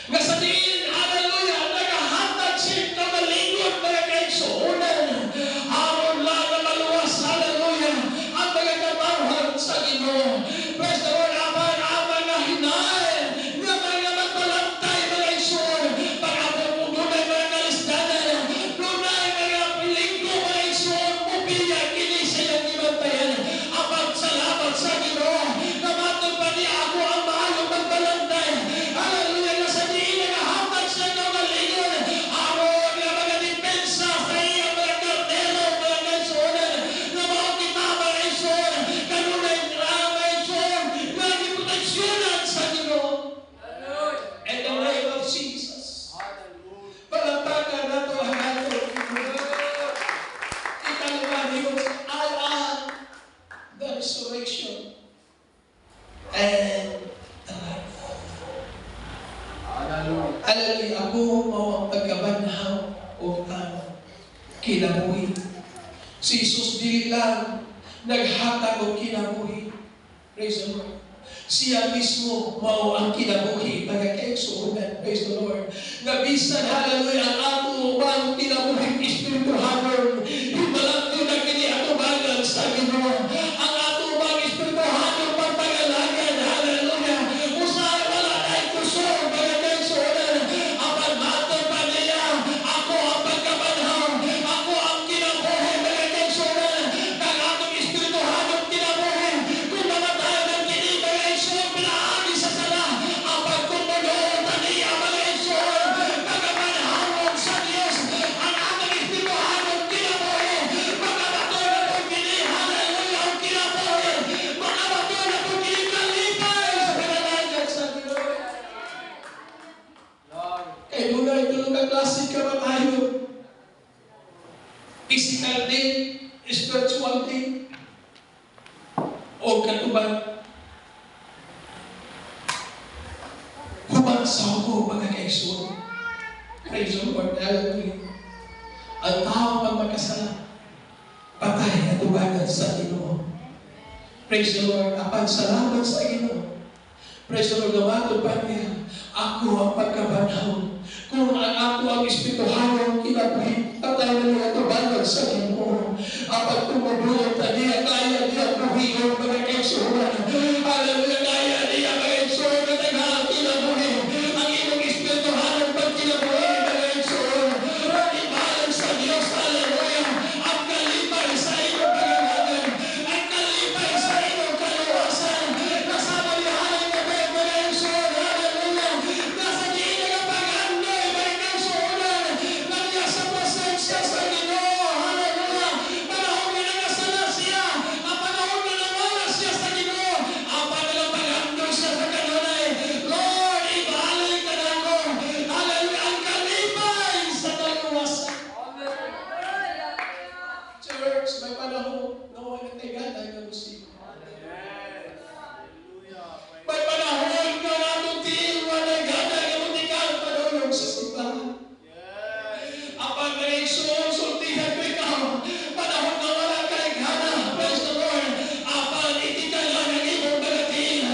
Nga sa diin, hallelujah, nagahatag siya na malingon mga kaigsuonan. Aron lang na maluwas, hallelujah, ang mga kabaruhan sa Ginoo. Praise the Lord, aman ang mga hinay, nga mga magpalantay mga igsuon. Pag-abot mo dunay mga kalisdanan, dunay mga pilingko mga igsuon, upiya, kini silang ibantayan. Ang pagsalamat sa Ginoo, namatod pa niya ako ang maayong magpalantay. Hallelujah, nga sa diin nagahatag siya na malingon. Aron nga mga depensa sa iyang mga kardero, mga kaigsuonan, nga mga kita mga igsuon, kanunay mga igsuon, nga giproteksyonan sa Ginoo. In the name of Jesus. Palapakan nato ang ato. Ikalawa Diyos, I am the resurrection and the life. Hallelujah. Ako mo ang pagkabanhaw o ang kinabuhi. Si Jesus dili lang naghatag o kinabuhi. Praise the Lord. Siya mismo mao ang kinabuhi, mga kaigsuonan. Praise the Lord. Nabisan, hallelujah, ang ato bang kinabuhi espirituhanon. Himalang yun na kini ato bagal sa Ginoo. Ang ato bang espirituhanon pagpagalagan, hallelujah. Usahay wala na ikuso, mga kaigsuonan. Ang pagmatod pa niya, ako ang pagkabanhaw, ako ang kinabuhi, mga kaigsuonan. Ang atong espirituhanon kinabuhi, kung namatay ng kini, mga igsuon, pinaagi sa sala, ang pagkumulo, taniya, mga igsuon, pagkabanhaw sa Diyos, ang atong espirituhanon physical din, spiritual din, o katuban. Hubang sa ako pagkakaigsoon. Praise the Lord. Hallelujah. Ang tao pag magkasala, patay at tubagan sa Ginoo. Praise the Lord. Apan salamat sa Ginoo. Praise the Lord. Gamatod pa niya, ako ang pagkabanhaw. Kung ako ang espirituhanong kinabuhi, patay na niya tubagan sa Ginoo. Apan tumubulot na niya, kaya niya buhiyon pagkakaigsoon. Hallelujah. Kaya niya pagkakaigsoon na taghang kinabuhi. Ang imong espirituhanong pagkinabuhi, pagkakaigsoon. Ibalan sa Diyos. Hallelujah. Ang kalipay sa iyong pagkakagan. Ang kalipay sa iyong kaluwasan. Nasa malihanan ka ba, pagkakaigsoon. Hallelujah. Nasa diin ka pag-andoy, pagkakaigsoon. Nagya sa presensya sa Ginoo. Hallelujah. Panahon na nakasala siya. Ang panahon na nawala siya sa Ginoo. Ang panahon pag-andoy siya sa kanunay. Lord, ibalay ka na ako. Hallelujah. Ang kalipay sa kaluwasan. Church, may panahon na wala nagtigalan ng musika. May panahon na natutin, wala nagtigalan ng musika ang panahon sa simbahan. Ang pag-reaksyon, sultihan ko ikaw. Panahon na wala kalighanan. Praise the Lord. Ang ititalan ng imong bagatin.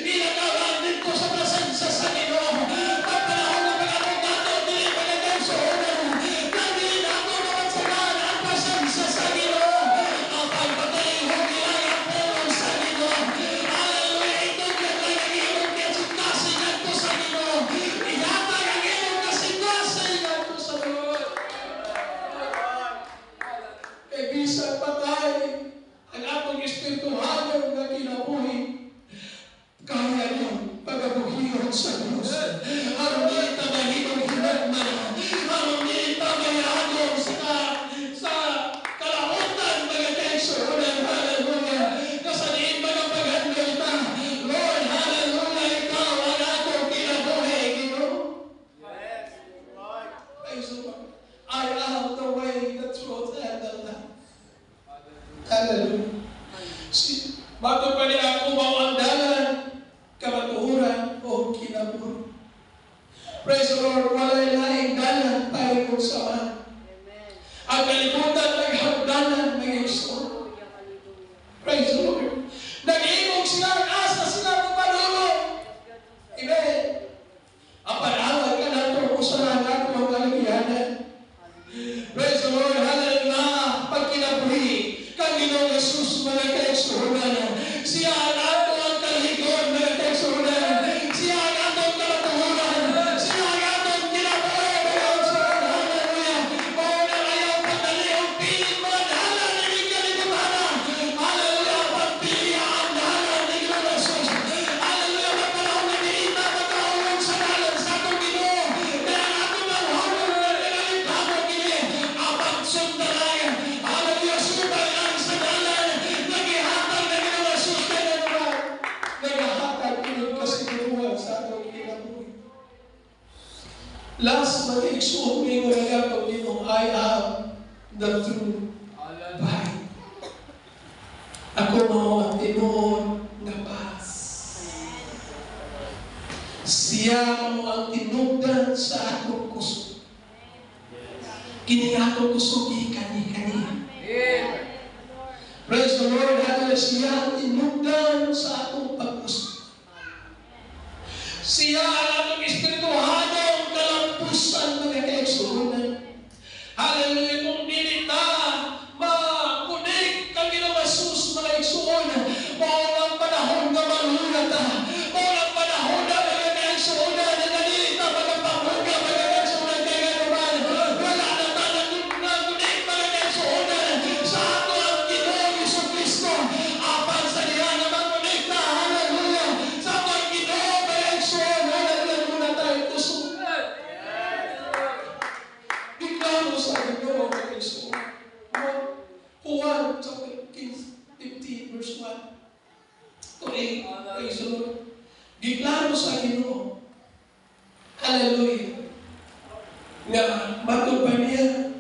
Ilagawan dito sa presensya sa Ginoo. Ang panahon na pag-abot nato, dili pag-reaksyon. Nandili nato naman sa gana ang presensya sa Ginoo. Ang pagpatay, huwag ang pulong sa Ginoo. Hallelujah. Ito kaya ang imong kasing-kasing nato sa Ginoo. Ihatag ang imong kasing-kasing nato sa Lord. Kay bisan patay ang atong espirituhanong na kinabuhi, kaya niyang pagabuhiyon sa Diyos. Aron dili ta mahimong hinagman, aron dili ta mayagom sa kalahutan pagkakaigsuonan. Hallelujah. Nasa diin ba ng paghandoy ta? Lord, hallelujah, ikaw ang atong kinabuhi, Ginoo. Praise the Lord. I am the way, the truth, and the life. Hallelujah. Bago pa niya ako mawandalan, kamatuhuran o kinabuhi. Praise the Lord. Walay laing dalan tayo kung saan. Ang kalibutan naghagdanan ng Igsoon. Praise the Lord. Nag-iimog sila, asa sila pumadulong. Amen. Ang panawag ka na ito kung saan natin ang kaligihanan. Praise the Lord. Hallelujah. Pag kinabuhi, kang Ginoong Jesus, mga kaigsuunan. Siya ang ato ang kaligon, mga kaigsuunan. Siya ang atong kalatuhuran. Siya ang atong kinabuhi, mga kaigsuunan. Hallelujah. O ayaw pagdali ang piling mga dahalan na hindi kalibutan. Hallelujah. Pagpili ang dahalan ni Ginoong Jesus. Hallelujah. Magpanahon na diita, magkahulong sa dalan sa atong Ginoo. Kaya ang atong manghulong na pinalipabot kini. Abang sundalayan. Hallelujah. Subay ang sa dalan. Naghihatag na Ginoong Jesus kaya naman. Naghihatag kini kasiguruhan sa atong kinabuhi. Last mag-igsuon may mga pag Ginoo, I am the true vine. Ako mo ang tinuod nga paz. Siya mo ang tinugdan sa atong kusog. Kini atong kusog kani-kani. Praise the Lord. Hallelujah. Siya ang tinugdan sa atong pagkusog. Siya ang atong espirituhanong kalampusan mga kaigsuonan. Hallelujah. Kung dili ta makunik kang Ginoong Jesus mga igsuonan, maulang panahon na malula ta. Maulang panahon na mga kaigsuonan na dili ta magpapahuga mga kaigsuonan kaya naman. Wala na ta nakunik mga kaigsuonan sa ato ang Ginoong Jesucristo. Apan sa diha naman kunik ta. Hallelujah. Sa ato ang Ginoo mga kaigsuonan. Hallelujah. Muna tayo kusog. Bigla mo sa Ginoo mga kaigsuonan. Juan chapter 15 verse 1 to 8. Praise the Lord. Giklaro sa Ginoo. Hallelujah. Nga matod pa niya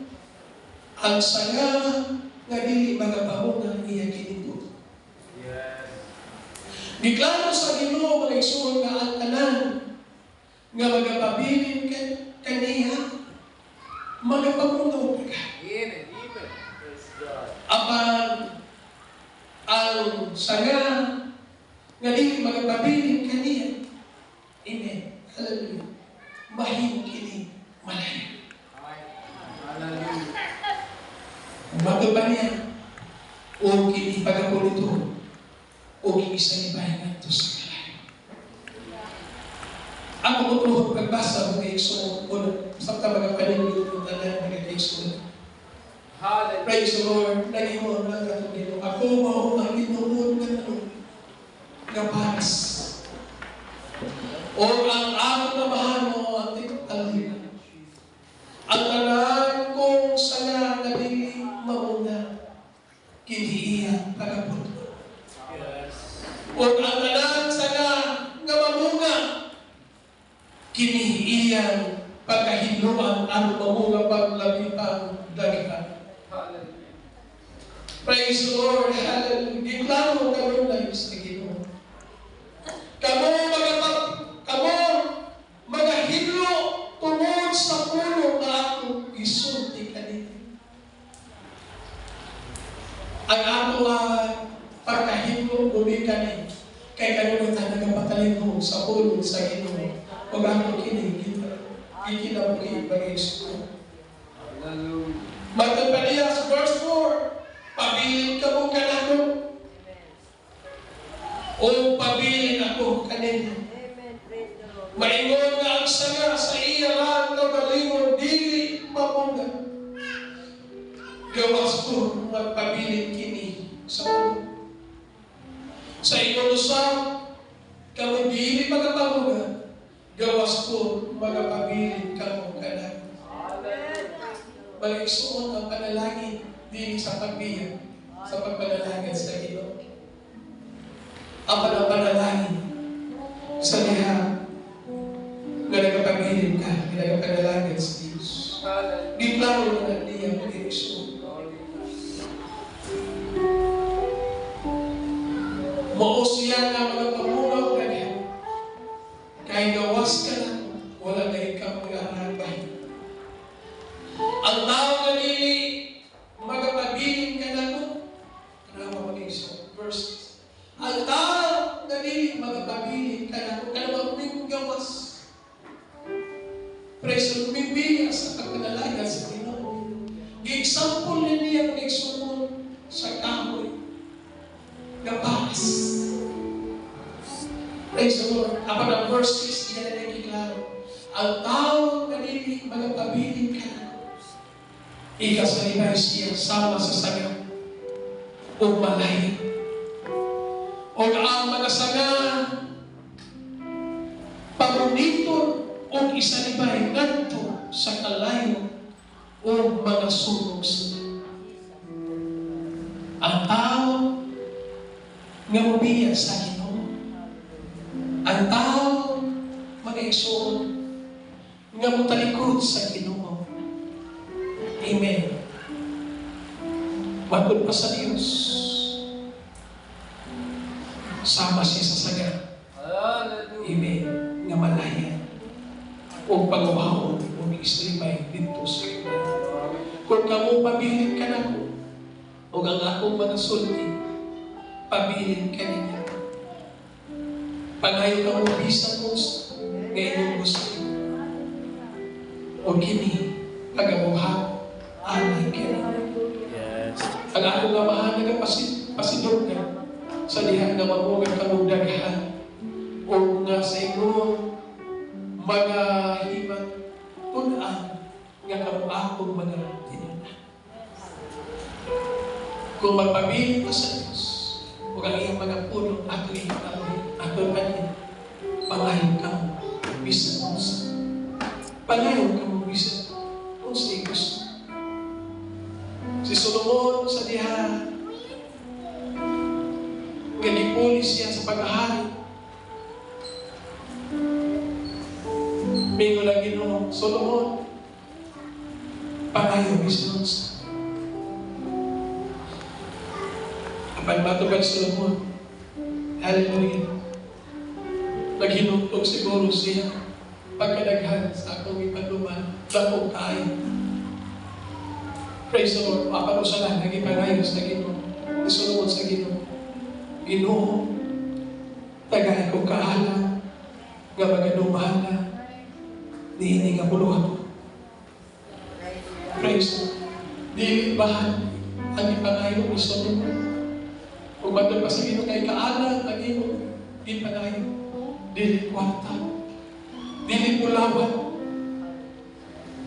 ang sanga nga dili magapahunga iya kinibuhi. Yes. Giklaro sa Ginoo mga igsoon nga ang tanan nga magapabilin kaniya magapamunaw ka. Amen. Amen. Praise God. Apan ang sanga nga dili magapabilin kaniya. Amen. Hallelujah. Mahimo kini malayo. Hallelujah. Umato ba niya? O kini pagkakulito o kini sa ibay nato sa kalayo. Ako mo ito pagbasa mga igsoon o sa magapaninyo ng tanan mga igsoon. Hallelujah. Praise the Lord. Naging lang atong Ginoo. Ako mao ang Ginoo nga paras. O ang ako na mahal mo ang tinutalina. Ang tanan kong sanga na dili mauna kiniiya pagapot. Yes. O ang tanan sanga nga mamunga kiniiya pagkahidloan ang mamunga paglabipang dagihan. Hallelujah. Praise the Lord. Hallelujah. Giklaro karon na sa Ginoo. Kamo magahidlo tungod sa puno na ako isulti kanito. Ang ato pagkahidlo gumikan kay kanino ta nagapatalino sa puno sa Ginoo. Ug ako kini gikinabuhi pag-isko. Hallelujah. Matod pa niya sa verse 4, pabilin ka mo kanako. O pabilin ako kanino. Maingon nga ang sanga sa iya lang na balingon, dili mamunga. Gawas ko magpabilin kini sa puno. Sa ingon usap, kamo dili magapamunga. Gawas ko magpabilin kamo kanako. Maligsuon ang panalangin dili sa pagbiya sa pagpanalangin sa Ginoo. Ang panalangin sa liha nga nagapabilin ka, nagapanalangin sa Diyos. Hallelujah. Giklaro na niya mag-iisyon. Mao siya nga magapamunaw ka niya. Kaya gawas ka na, wala na ikaw mag-arabay. Ang tao nga nili magapabilin ka na ko, karama mag-iisyon. Verse. Ang tao nga nili magapabilin ka na ko, kalabang may gawas. Preso lumibiya sa pagpanalaga sa Ginoo. Gi-example niya ang nagsunod sa kahoy na paas. Praise the Lord. Apan ang verse 6, yan na nagkiklaro. Ang tao kanili magpabilin ka na ko. Ika sa libay siya sama sa saga o malay. O ang mga saga pamunitor o isalibay ngadto sa kalayo o mga sunog sila. Ang tao nga mobiya sa Ginoo. Ang tao mga igsoon nga motalikod sa Ginoo. Amen. Matod pa sa Dios. Sama siya sa saga. Hallelujah. Amen. Nga malaya o pagwawon o islimay dito sa iyo. Kung kamo pabilin ka na ko, o ang akong mga sulti, pabilin ka niya. Pangayo ka mo bisa mo nga inyong gusto. O kini, pagabuhat, anay ka niya. Yes. Ang akong nga mahal na pasidog ka sa dihan na mamugan ka mong daghan o nga sa inyo mga himan tunan nga kamo akong mga tinuna. Kung magpabilin pa sa Diyos o ang iyong mga puno ato ikaw ato kanina pangayon ka mo bisan mo sa pangayon ka mo bisan mo sa gusto. Si Solomon sa diha nga gipulis siya sa paghahari. Mingo lang Ginoo, Solomon, pangayo bisan mo sa Apan matupad Solomon. Hallelujah. Naghinugtog siguro siya pagkadaghan sa akong ipaduman. Dako kayo. Praise the Lord. Maparusalan, nagipangayon sa Ginoo. Ni Solomon sa Ginoo. Ginoo, tagay kong kahala, nga magadumahan na, niini nga puluhan ko. Praise the Lord. Di bahan ang ipangayon ni Solomon. Kung bato pa sa Ginoo kay kaala, ang iyong ipangayon. Dili kwarta. Dili pulawan.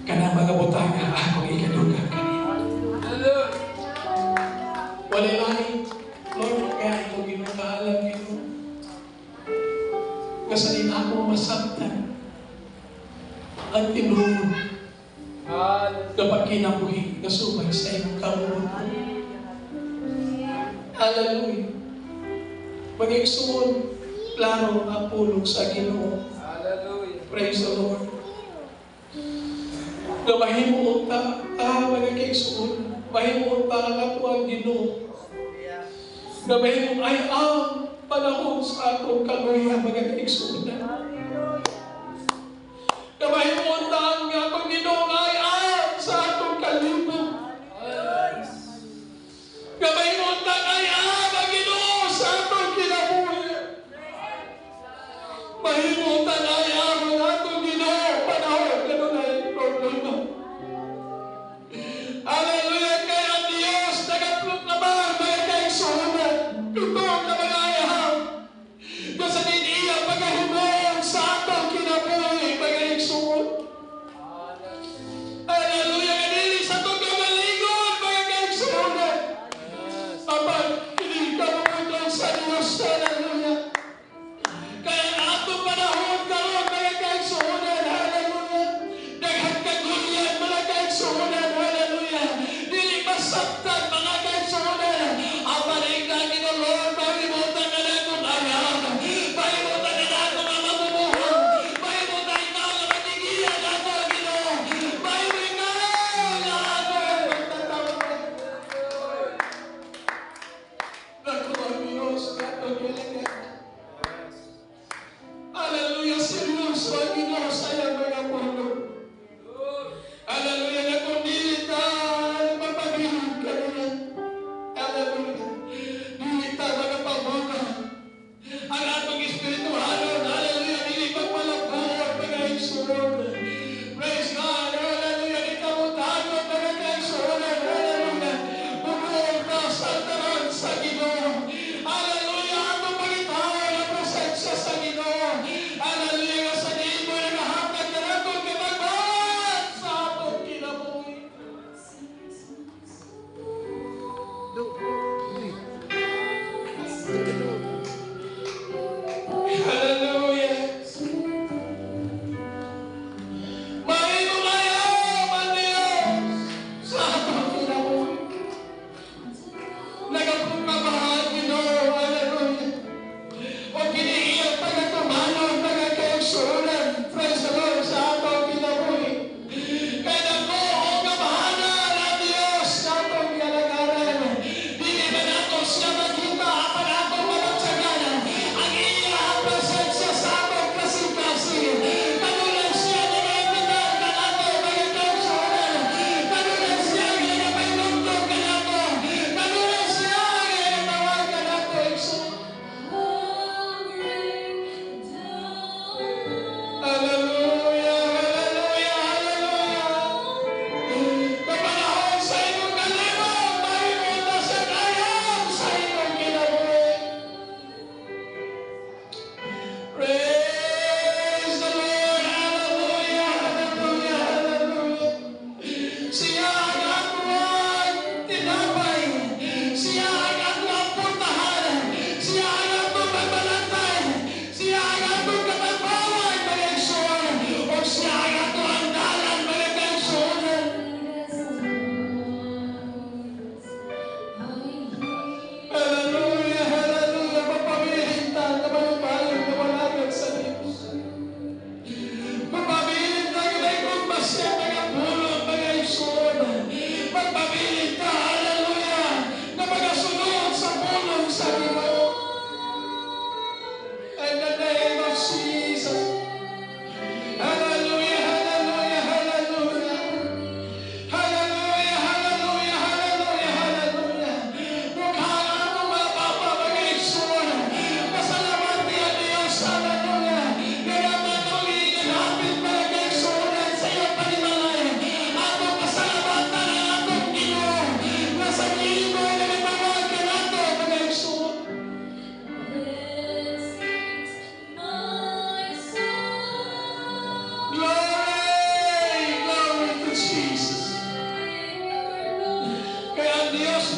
Kanang mga butanga akong ikaduga kanina. Wala lain. Lord, kaya ito ginukaalam ito. Kasi din ako masaktan ang tinulong kapag kinabuhi nasubay sa iyong kamuhan. Hallelujah. Mag-igsuon, klaro ang pulong sa Ginoo. Hallelujah. Praise the Lord. Na mahimuon ta, mga kaigsuon, mahimuon ta ang ato ang Ginoo. Na mahimuon ay ang panahon sa atong kaluya, mga kaigsuon. Na mahimuon ta ang atong Ginoo ay ang sa atong kalibog. Na mahimuon ta ay ang Ginoo sa atong kinabuhi. Mahimuon ta ay ang atong Ginoo panahon na dunay problema. Hallelujah! Kaya ang Diyos nagaplot naman mga kaigsuonan. Ito ang kamanayahang nasa din-iya pagkahimong sa atong kinabuhi mga kaigsuon.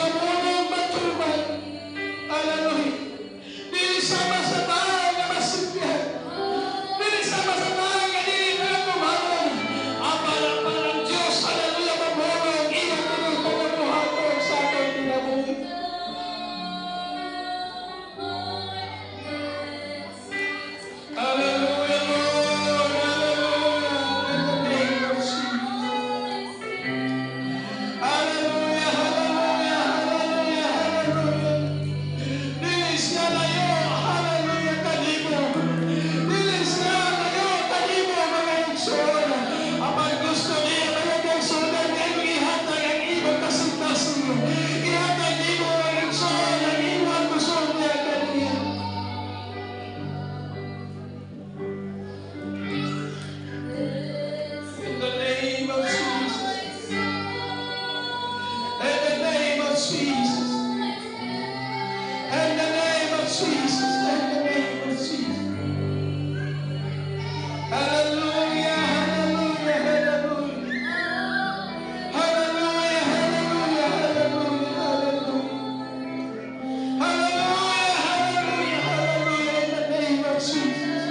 mamulong matubag. Hallelujah. Dili sama-samay nga masigyan. Dili sama-samay nga dili na kumaron. Ang parang Diyos, hallelujah, mamulong. Iyang pinagpagamuhaton sa ating kinabuhi. Hallelujah, Lord. Hallelujah. In the name of Jesus. Hallelujah, hallelujah, hallelujah, hallelujah. Dilis nga layo, hallelujah, kanimo. Dilis nga layo, kanimo, mga igsoon. Apang gusto niya, mga igsoon, kayo ihatag ang ibang kasintasin. Ihatag niyo, mga igsoon, ang ibang gusto niya kaniya. In the name of Jesus. In the name of Jesus. In the name of Jesus. In the name of Jesus. Hallelujah, hallelujah, hallelujah. Hallelujah, hallelujah, hallelujah, hallelujah. Hallelujah, hallelujah, hallelujah. In the name of Jesus.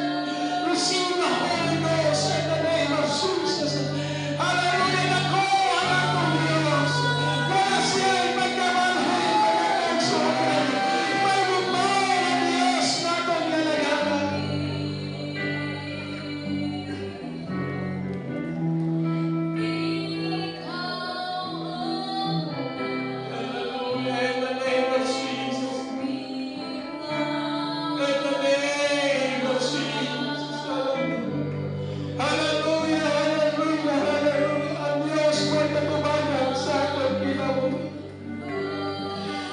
Receive the Holy Ghost in the name of Jesus. Hallelujah, nako ang atong Diyos. Kaya siya'y magkamalhay, magkakagsuhan. May bumbaw ang Diyos na atong nalagaman. Hallelujah, in the name of Jesus. In the name of Jesus. Hallelujah. Hallelujah, hallelujah, hallelujah. Ang Diyos mo'y katubagan sa atong kinabuhi.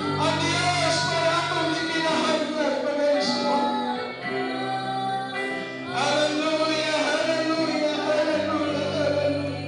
Ang Diyos mo'y atong ikinahanglan, mga Israel. Hallelujah, hallelujah, hallelujah, hallelujah.